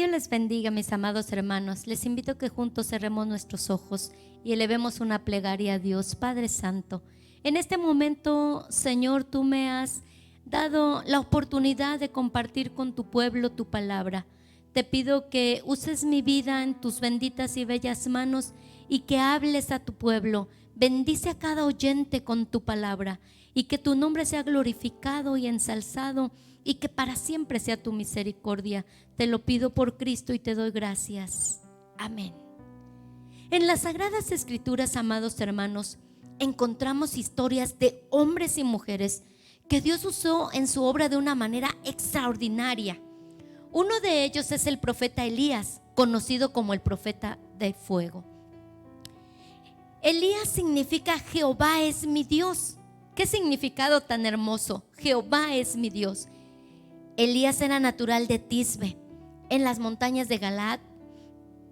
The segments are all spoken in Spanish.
Dios les bendiga, mis amados hermanos. Les invito a que juntos cerremos nuestros ojos y elevemos una plegaria a Dios. Padre Santo, en este momento, Señor, tú me has dado la oportunidad de compartir con tu pueblo tu palabra. Te pido que uses mi vida en tus benditas y bellas manos y que hables a tu pueblo. Bendice a cada oyente con tu palabra y que tu nombre sea glorificado y ensalzado y que para siempre sea tu misericordia. Te lo pido por Cristo y te doy gracias. Amén. En las Sagradas Escrituras, amados hermanos, encontramos historias de hombres y mujeres que Dios usó en su obra de una manera extraordinaria. Uno de ellos es el profeta Elías, conocido como el profeta de fuego. Elías significa Jehová es mi Dios. ¿Qué significado tan hermoso? Jehová es mi Dios. Elías era natural de Tisbe, en las montañas de Galaad,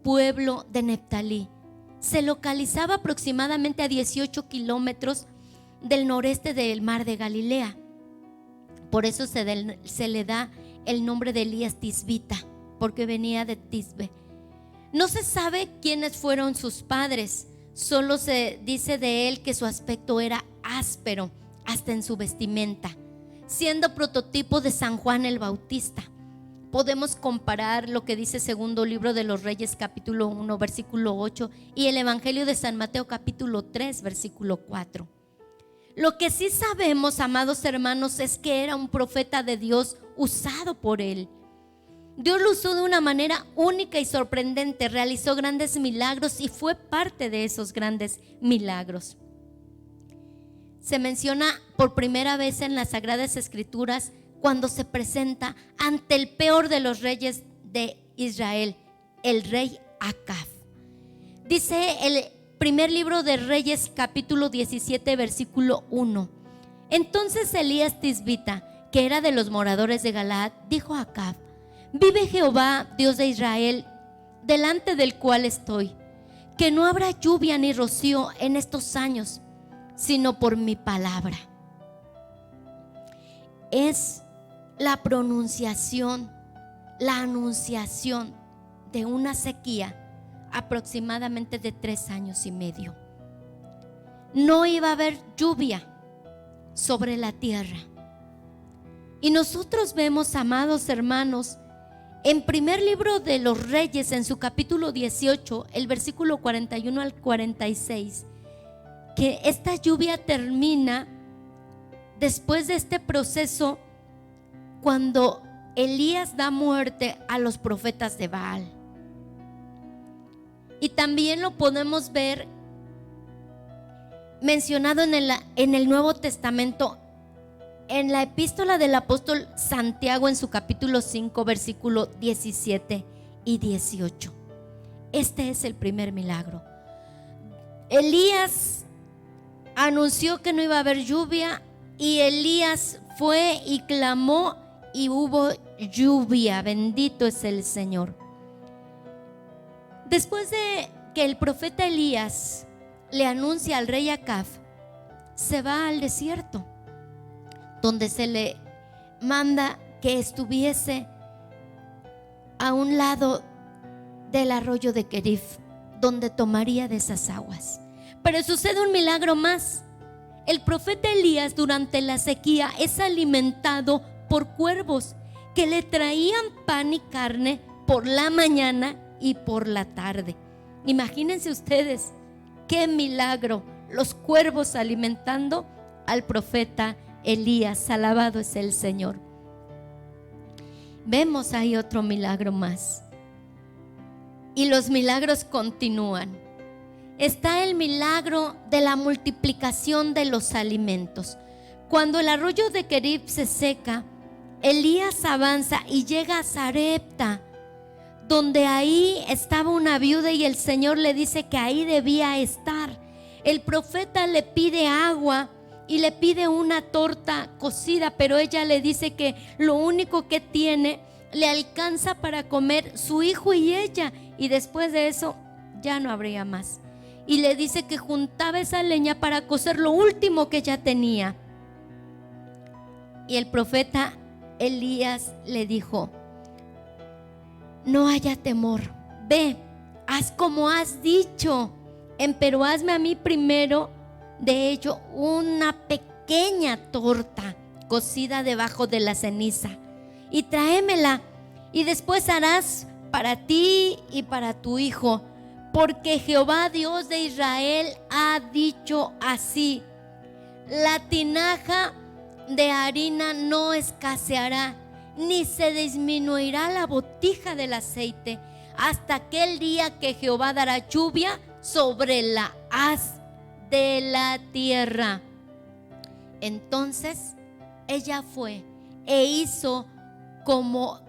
pueblo de Neftalí. Se localizaba aproximadamente a 18 kilómetros del noreste del mar de Galilea. Por eso se le da el nombre de Elías Tisbita, porque venía de Tisbe. No se sabe quiénes fueron sus padres. Solo se dice de él que su aspecto era áspero, hasta en su vestimenta, siendo prototipo de San Juan el Bautista. Podemos comparar lo que dice segundo libro de los Reyes, capítulo 1, versículo 8, y el Evangelio de San Mateo, capítulo 3, versículo 4. Lo que sí sabemos, amados hermanos, es que era un profeta de Dios usado por él. Dios lo usó de una manera única y sorprendente, realizó grandes milagros y fue parte de esos grandes milagros. Se menciona por primera vez en las Sagradas Escrituras cuando se presenta ante el peor de los reyes de Israel, el rey Acab. Dice el primer libro de Reyes, capítulo 17, versículo 1. Entonces Elías Tisbita, que era de los moradores de Galaad, dijo a Acab: vive Jehová, Dios de Israel, delante del cual estoy, que no habrá lluvia ni rocío en estos años, sino por mi palabra. Es la pronunciación, la anunciación de una sequía aproximadamente de 3 años y medio. No iba a haber lluvia sobre la tierra. Y nosotros vemos, amados hermanos, en primer libro de los Reyes, en su capítulo 18, el versículo 41 al 46, que esta lluvia termina después de este proceso cuando Elías da muerte a los profetas de Baal. Y también lo podemos ver mencionado en el Nuevo Testamento, en la epístola del apóstol Santiago, en su capítulo 5, versículo 17 y 18. Este es el primer milagro. Elías anunció que no iba a haber lluvia y Elías fue y clamó y hubo lluvia. Bendito es el Señor. Después de que el profeta Elías le anuncia al rey Acab, se va al desierto, donde se le manda que estuviese a un lado del arroyo de Kerif, donde tomaría de esas aguas. Pero sucede un milagro más. El profeta Elías durante la sequía es alimentado por cuervos que le traían pan y carne por la mañana y por la tarde. Imagínense ustedes qué milagro, los cuervos alimentando al profeta Elías. Alabado es el Señor. Vemos ahí otro milagro más. Y los milagros continúan. Está el milagro de la multiplicación de los alimentos. Cuando el arroyo de Kerib se seca, Elías avanza y llega a Sarepta, donde ahí estaba una viuda y el Señor le dice que ahí debía estar. El profeta le pide agua y le pide una torta cocida, pero ella le dice que lo único que tiene le alcanza para comer su hijo y ella, y después de eso ya no habría más. Y le dice que juntaba esa leña para cocer lo último que ya tenía. Y el profeta Elías le dijo: no haya temor. Ve, haz como has dicho, pero hazme a mí primero de ello una pequeña torta cocida debajo de la ceniza y tráemela, y después harás para ti y para tu hijo, porque Jehová Dios de Israel ha dicho así: la tinaja de harina no escaseará, ni se disminuirá la botija del aceite, hasta aquel día que Jehová dará lluvia sobre la haz de la tierra. Entonces ella fue e hizo como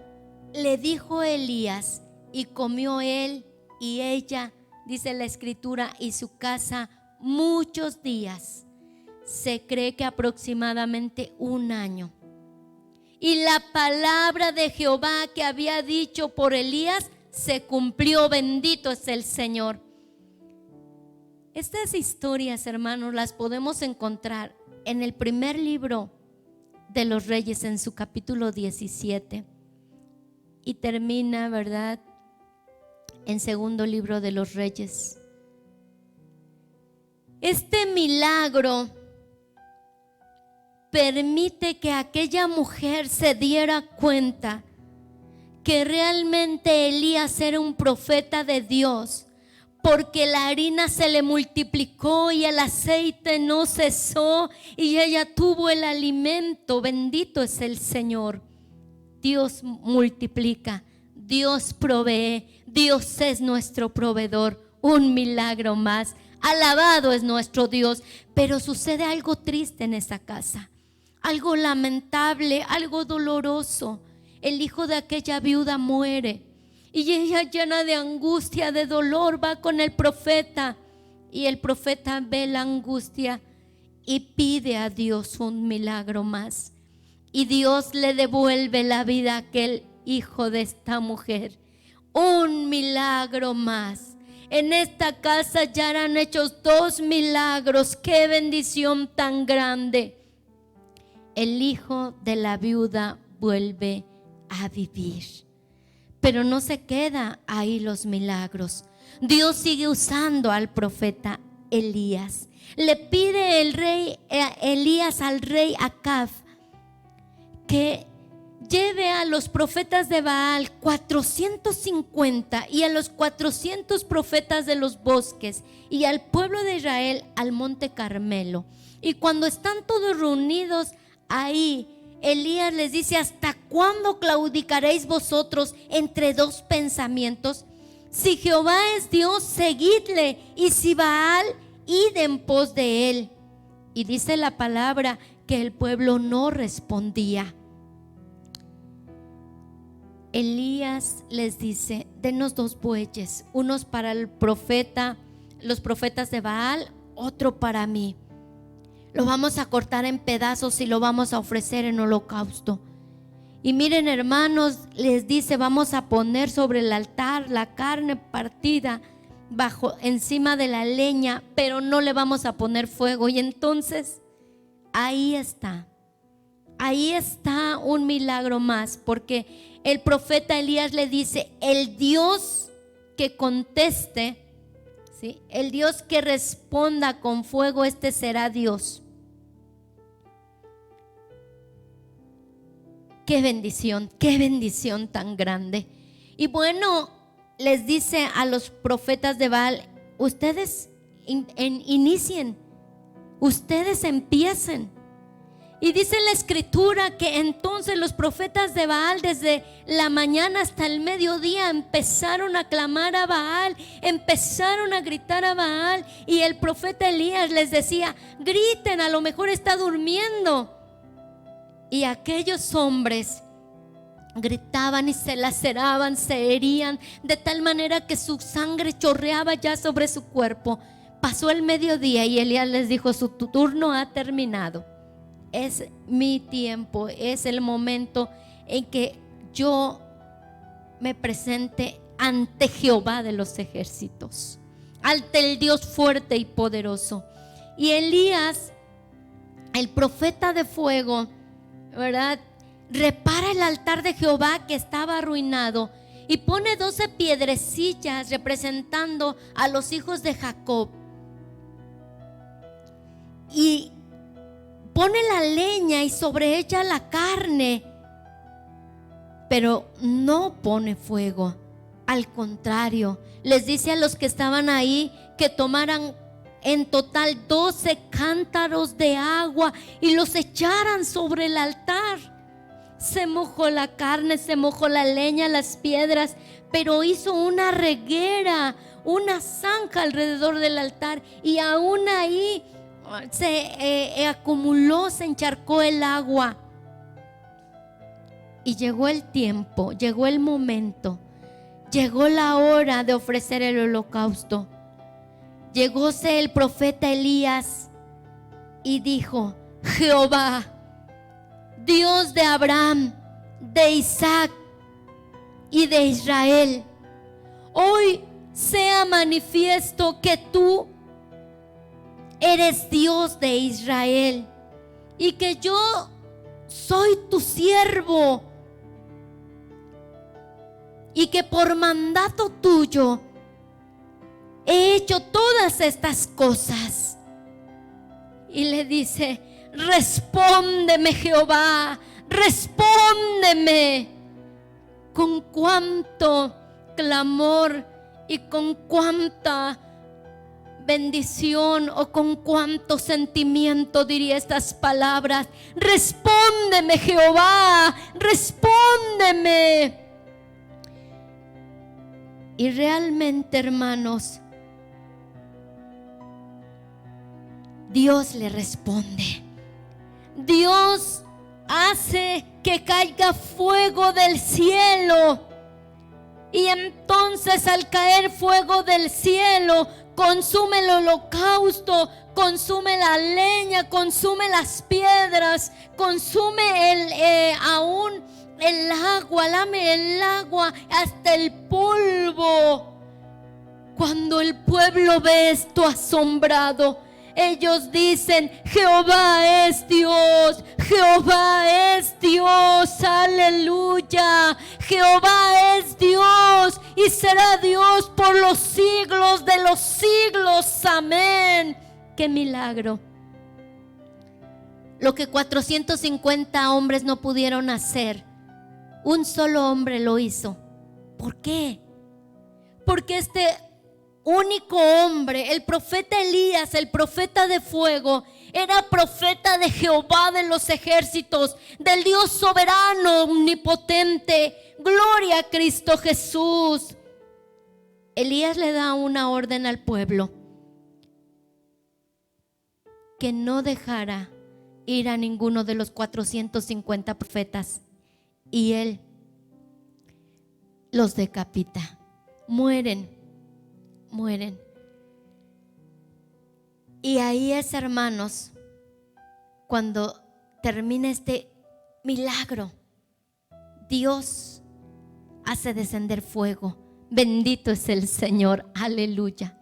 le dijo Elías, y comió él y ella, dice la escritura, y su casa muchos días. Se cree que aproximadamente un año. Y la palabra de Jehová que había dicho por Elías se cumplió. Bendito es el Señor. Estas historias, hermanos, las podemos encontrar en el primer libro de los Reyes, en su capítulo 17, y termina, ¿verdad?, en segundo libro de los Reyes. Este milagro permite que aquella mujer se diera cuenta que realmente Elías era un profeta de Dios, porque la harina se le multiplicó y el aceite no cesó, y ella tuvo el alimento. Bendito es el Señor. Dios multiplica, Dios provee, Dios es nuestro proveedor. Un milagro más. Alabado es nuestro Dios. Pero sucede algo triste en esa casa, algo lamentable, algo doloroso. El hijo de aquella viuda muere, y ella, llena de angustia, de dolor, va con el profeta, y el profeta ve la angustia y pide a Dios un milagro más, y Dios le devuelve la vida a aquel hijo de esta mujer. Un milagro más. En esta casa ya eran hechos 2 milagros. ¡Qué bendición tan grande! El hijo de la viuda vuelve a vivir. Pero no se queda ahí los milagros. Dios sigue usando al profeta Elías. Le pide el rey Elías al rey Acab que lleve a los profetas de Baal 450 y a los 400 profetas de los bosques y al pueblo de Israel al monte Carmelo. Y cuando están todos reunidos ahí, Elías les dice: ¿hasta cuándo claudicaréis vosotros entre 2 pensamientos? Si Jehová es Dios, seguidle, y si Baal, id en pos de él. Y dice la palabra que el pueblo no respondía. Elías les dice: denos 2 bueyes, unos para el profeta, los profetas de Baal, otro para mí. Lo vamos a cortar en pedazos y lo vamos a ofrecer en holocausto. Y miren, hermanos, les dice: vamos a poner sobre el altar la carne partida encima de la leña, pero no le vamos a poner fuego. Y entonces ahí está un milagro más, porque el profeta Elías le dice: el Dios que conteste, ¿sí?, el Dios que responda con fuego, este será Dios. Qué bendición tan grande. Y bueno, les dice a los profetas de Baal: ustedes inicien, ustedes empiecen. Y dice la escritura que entonces los profetas de Baal, desde la mañana hasta el mediodía, empezaron a clamar a Baal, empezaron a gritar a Baal. Y el profeta Elías les decía: griten, a lo mejor está durmiendo. Y aquellos hombres gritaban y se laceraban, se herían, de tal manera que su sangre chorreaba ya sobre su cuerpo. Pasó el mediodía y Elías les dijo: su turno ha terminado. Es mi tiempo, es el momento en que yo me presente ante Jehová de los ejércitos, ante el Dios fuerte y poderoso. Y Elías, el profeta de fuego, ¿verdad?, repara el altar de Jehová que estaba arruinado, y pone 12 piedrecillas representando a los hijos de Jacob. Y pone la leña y sobre ella la carne, pero no pone fuego. Al contrario, les dice a los que estaban ahí que tomaran en total 12 cántaros de agua y los echaran sobre el altar. Se mojó la carne, se mojó la leña, las piedras, pero hizo una reguera, una zanja alrededor del altar, y aún ahí se acumuló, se encharcó el agua. Y llegó el tiempo, llegó el momento, llegó la hora de ofrecer el holocausto. Llegóse el profeta Elías y dijo: Jehová, Dios de Abraham, de Isaac y de Israel, hoy sea manifiesto que tú eres Dios de Israel y que yo soy tu siervo, y que por mandato tuyo he hecho todas estas cosas. Y le dice: respóndeme, Jehová, respóndeme. Con cuánto clamor y con cuánta bendición o con cuánto sentimiento diría estas palabras: respóndeme, Jehová, respóndeme. Y realmente, hermanos, Dios le responde. Dios hace que caiga fuego del cielo, y entonces al caer fuego del cielo consume el holocausto, consume la leña, consume las piedras, consume aún el agua, lame el agua hasta el polvo. Cuando el pueblo ve esto asombrado, ellos dicen: Jehová es Dios, Jehová es Dios, aleluya. Jehová es Dios y será Dios por los siglos de los siglos, amén. ¡Qué milagro! Lo que 450 hombres no pudieron hacer, un solo hombre lo hizo. ¿Por qué? Porque este único hombre, el profeta Elías, el profeta de fuego, era profeta de Jehová de los ejércitos, del Dios soberano, omnipotente. Gloria a Cristo Jesús. Elías le da una orden al pueblo: que no dejara ir a ninguno de los 450 profetas, y él los decapita. Mueren. Y ahí es, hermanos, cuando termina este milagro. Dios hace descender fuego. Bendito es el Señor, aleluya.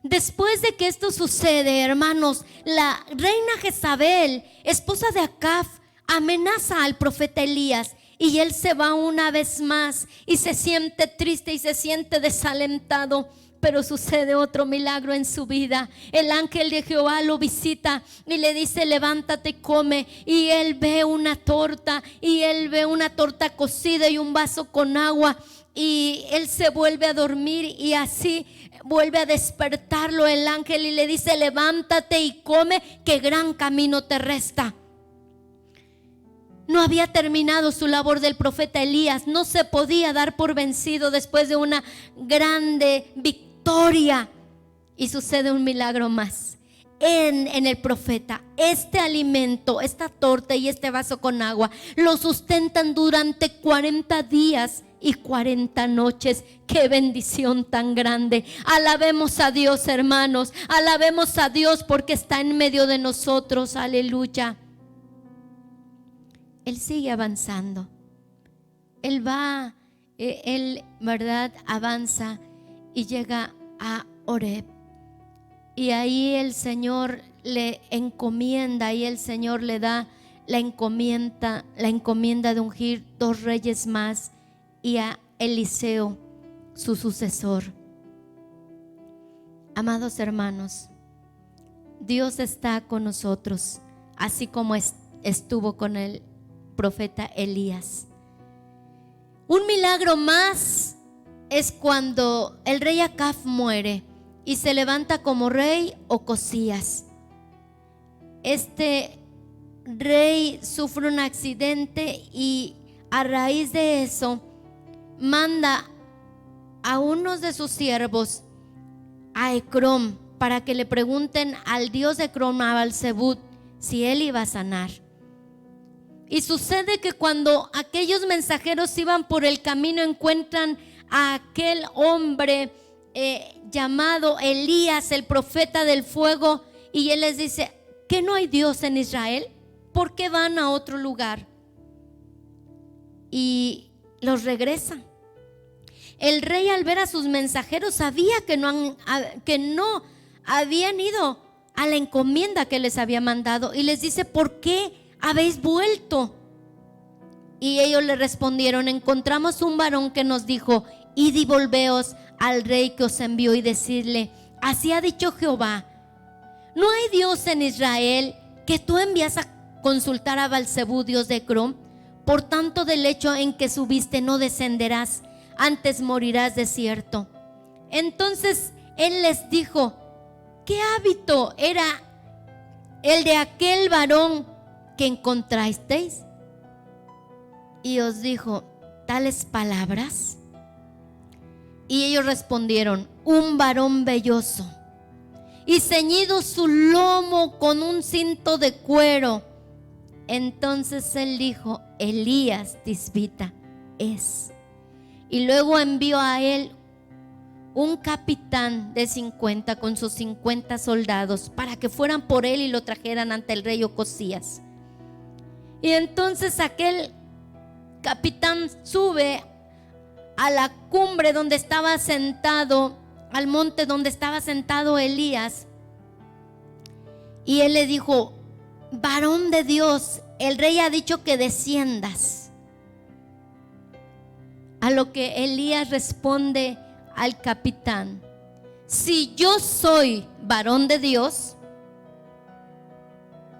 Después de que esto sucede, hermanos, la reina Jezabel, esposa de Acab, amenaza al profeta Elías, y él se va una vez más y se siente triste y se siente desalentado. Pero sucede otro milagro en su vida. El ángel de Jehová lo visita y le dice: levántate y come. Y él ve una torta, y él ve una torta cocida y un vaso con agua, y él se vuelve a dormir, y así vuelve a despertarlo el ángel y le dice: levántate y come, que gran camino te resta. No había terminado su labor del profeta Elías. No se podía dar por vencido después de una grande victoria. Y sucede un milagro más en el profeta. Este alimento, esta torta y este vaso con agua, lo sustentan durante 40 días y 40 noches. ¡Qué bendición tan grande! Alabemos a Dios, hermanos. Alabemos a Dios porque está en medio de nosotros. Aleluya. Él sigue avanzando. Él va, ¿verdad? Avanza y llega a Horeb. Y ahí el Señor le encomienda, y el Señor le da la encomienda de ungir 2 reyes más. Y a Eliseo, su sucesor. Amados hermanos, Dios está con nosotros, así como estuvo con el profeta Elías. Un milagro más es cuando el rey Acab muere y se levanta como rey Ocosías. Este rey sufre un accidente y a raíz de eso manda a unos de sus siervos a Ecrón para que le pregunten al dios de Ecrón, a Balzebud, si él iba a sanar. Y sucede que cuando aquellos mensajeros iban por el camino, encuentran a aquel hombre llamado Elías, el profeta del fuego, y él les dice: ¿que no hay Dios en Israel? ¿Por qué van a otro lugar? Y los regresan. El rey, al ver a sus mensajeros, sabía que no habían ido a la encomienda que les había mandado, y les dice: ¿por qué habéis vuelto? Y ellos le respondieron: encontramos un varón que nos dijo: id y volveos al rey que os envió y decirle: así ha dicho Jehová, ¿no hay Dios en Israel que tú envías a consultar a Balzebú, dios de Ecrón? Por tanto, del hecho en que subiste no descenderás, antes morirás de cierto. Entonces él les dijo: ¿qué hábito era el de aquel varón que encontrasteis? Y os dijo tales palabras. Y ellos respondieron: un varón velloso, y ceñido su lomo con un cinto de cuero. Entonces él dijo: Elías Tisbita es. Y luego envió a él un capitán de 50 con sus 50 soldados para que fueran por él y lo trajeran ante el rey Ocosías. Y entonces aquel capitán sube a la cumbre donde estaba sentado, al monte donde estaba sentado Elías, y él le dijo: varón de Dios, el rey ha dicho que desciendas. A lo que Elías responde al capitán: si yo soy varón de Dios,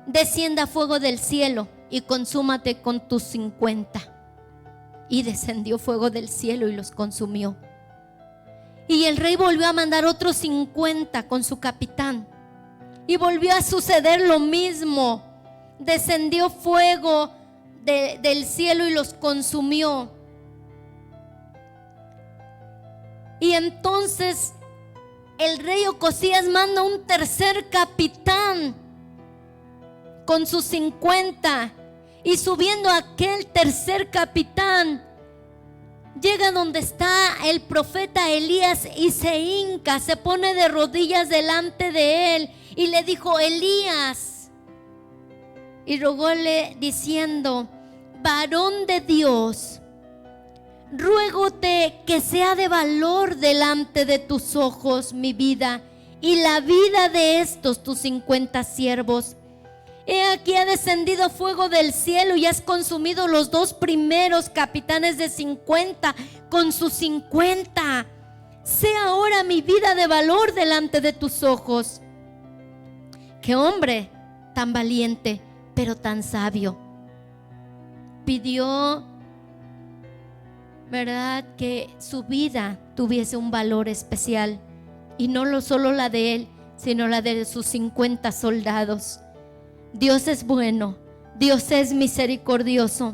descienda fuego del cielo y consúmate con tus 50. Y descendió fuego del cielo y los consumió. Y el rey volvió a mandar otros 50 con su capitán, y volvió a suceder lo mismo. Descendió fuego del cielo y los consumió. Y entonces el rey Ocosías manda un tercer capitán con sus 50, y subiendo aquel tercer capitán, llega donde está el profeta Elías y se hinca, se pone de rodillas delante de él y le dijo: Elías, y rogóle diciendo: varón de Dios, ruégote que sea de valor delante de tus ojos mi vida y la vida de estos tus 50 siervos. He aquí ha descendido fuego del cielo y has consumido los 2 primeros capitanes de 50 con sus 50. Sea ahora mi vida de valor delante de tus ojos. Qué hombre tan valiente, pero tan sabio. Pidió, ¿verdad?, que su vida tuviese un valor especial, y no solo la de él, sino la de sus 50 soldados. Dios es bueno, Dios es misericordioso.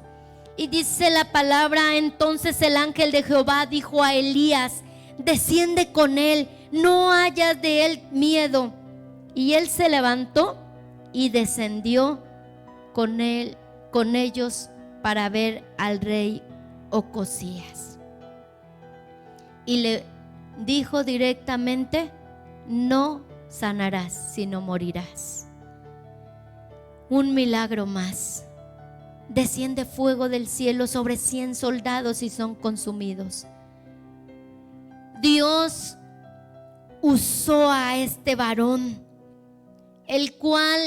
Y dice la palabra: entonces el ángel de Jehová dijo a Elías: desciende con él, no hayas de él miedo. Y él se levantó y descendió con ellos para ver al rey Ocosías. Y le dijo directamente: no sanarás, sino morirás. Un milagro más. Desciende fuego del cielo sobre 100 soldados y son consumidos. Dios usó a este varón, el cual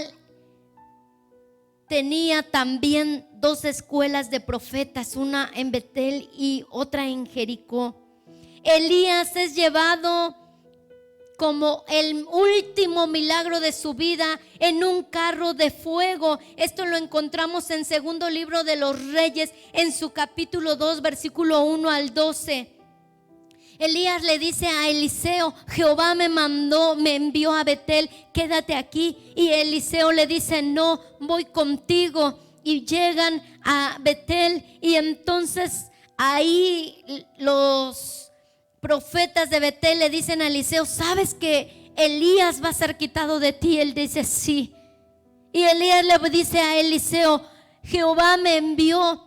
tenía también 2 escuelas de profetas, una en Betel y otra en Jericó. Elías es llevado como el último milagro de su vida en un carro de fuego. Esto lo encontramos en segundo libro de los Reyes, en su capítulo 2, versículo 1 al 12. Elías le dice a Eliseo: Jehová me envió a Betel, quédate aquí. Y Eliseo le dice: no, voy contigo. Y llegan a Betel, y entonces ahí los profetas de Betel le dicen a Eliseo: ¿sabes que Elías va a ser quitado de ti? Él dice: sí. Y Elías le dice a Eliseo: Jehová me envió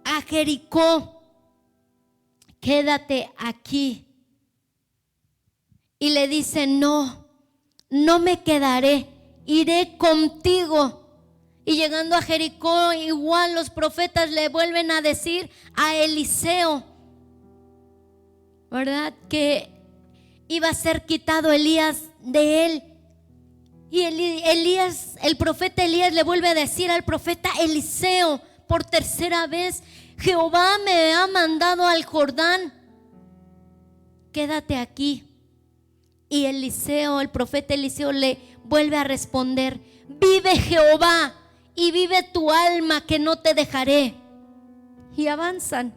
a Jericó, quédate aquí. Y le dice: no me quedaré, iré contigo. Y llegando a Jericó, igual los profetas le vuelven a decir a Eliseo, ¿verdad?, que iba a ser quitado Elías de él. Y el profeta Elías le vuelve a decir al profeta Eliseo por tercera vez: Jehová me ha mandado al Jordán, quédate aquí. Y el profeta Eliseo le vuelve a responder: vive Jehová y vive tu alma, que no te dejaré. Y avanzan,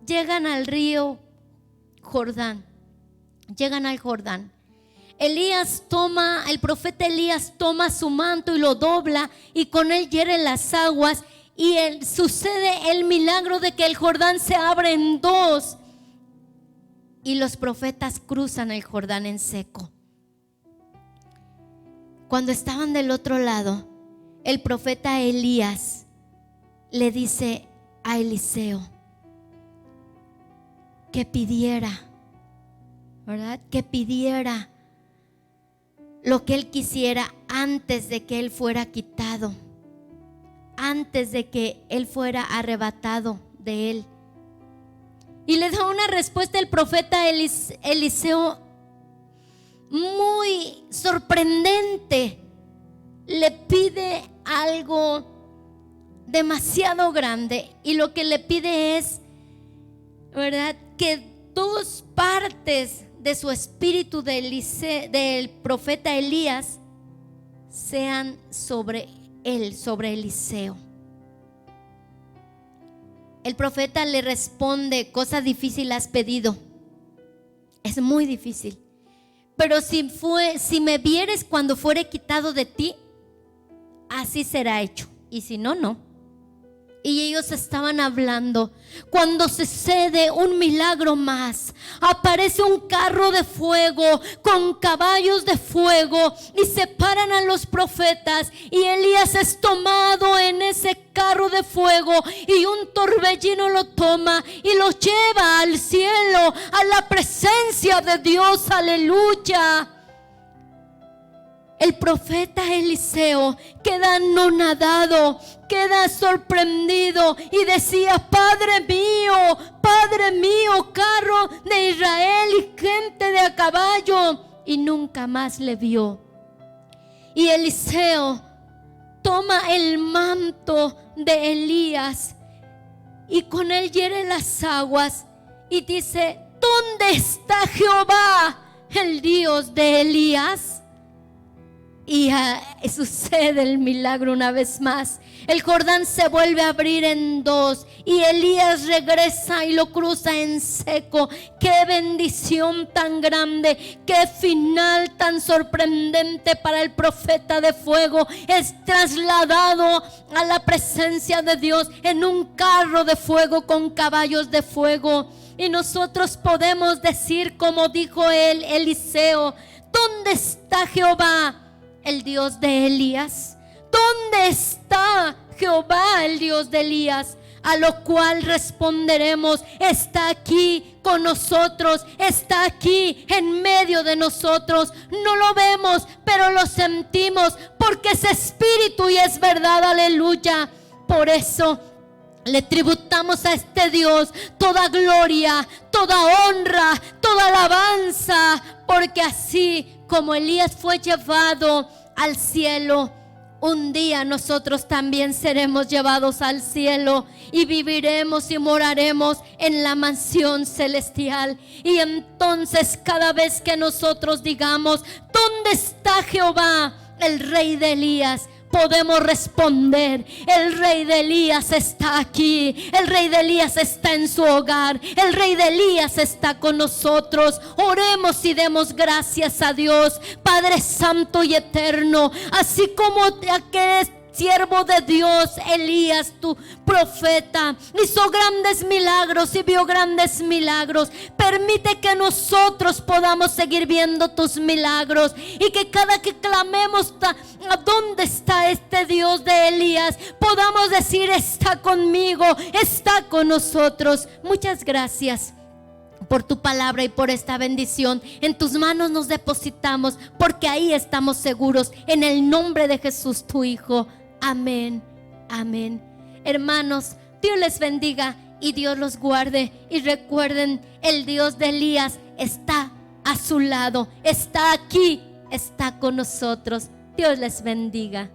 llegan al río Jordán, llegan al Jordán. El profeta Elías toma su manto y lo dobla, y con él hiere las aguas, y sucede el milagro de que el Jordán se abre en 2, y los profetas cruzan el Jordán en seco. Cuando estaban del otro lado, el profeta Elías le dice a Eliseo que pidiera, ¿verdad?, que pidiera lo que él quisiera antes de que él fuera quitado, antes de que él fuera arrebatado de él. Y le da una respuesta el profeta Eliseo muy sorprendente. Le pide algo demasiado grande, y lo que le pide es, ¿verdad?, que 2 partes de su espíritu del profeta Elías sean sobre él, sobre Eliseo. El profeta le responde: cosa difícil has pedido, es muy difícil, pero si me vieres cuando fuere quitado de ti, así será hecho, y si no, no. Y ellos estaban hablando cuando sucede un milagro más. Aparece un carro de fuego con caballos de fuego, y separan a los profetas, y Elías es tomado en ese carro de fuego, y un torbellino lo toma y lo lleva al cielo, a la presencia de Dios. Aleluya. El profeta Eliseo queda anonadado, queda sorprendido, y decía: Padre mío, carro de Israel y gente de a caballo. Y nunca más le vio. Y Eliseo toma el manto de Elías, y con él hiere las aguas, y dice: ¿dónde está Jehová, el Dios de Elías? Y sucede el milagro una vez más. El Jordán se vuelve a abrir en 2, y Elías regresa y lo cruza en seco. ¡Qué bendición tan grande! ¡Qué final tan sorprendente para el profeta de fuego! Es trasladado a la presencia de Dios en un carro de fuego con caballos de fuego. Y nosotros podemos decir, como dijo Eliseo: ¿dónde está Jehová, el Dios de Elías? ¿Dónde está Jehová, el Dios de Elías? A lo cual responderemos: está aquí con nosotros, está aquí en medio de nosotros. No lo vemos, pero lo sentimos, porque es espíritu y es verdad. Aleluya. Por eso le tributamos a este Dios toda gloria, toda honra, toda alabanza, porque así como Elías fue llevado al cielo, un día nosotros también seremos llevados al cielo y viviremos y moraremos en la mansión celestial. Y entonces cada vez que nosotros digamos: ¿dónde está Jehová, el rey de Elías?, podemos responder: el rey de Elías está aquí, el rey de Elías está en su hogar, el rey de Elías está con nosotros. Oremos y demos gracias a Dios. Padre santo y eterno, así como aquel siervo de Dios, Elías, tu profeta, hizo grandes milagros y vio grandes milagros, permite que nosotros podamos seguir viendo tus milagros, y que cada que clamemos: ¿a dónde está este Dios de Elías?, podamos decir: está conmigo, está con nosotros. Muchas gracias por tu palabra y por esta bendición. En tus manos nos depositamos, porque ahí estamos seguros, en el nombre de Jesús, tu Hijo. Amén, amén. Hermanos, Dios les bendiga y Dios los guarde. Y recuerden, el Dios de Elías está a su lado, está aquí, está con nosotros. Dios les bendiga.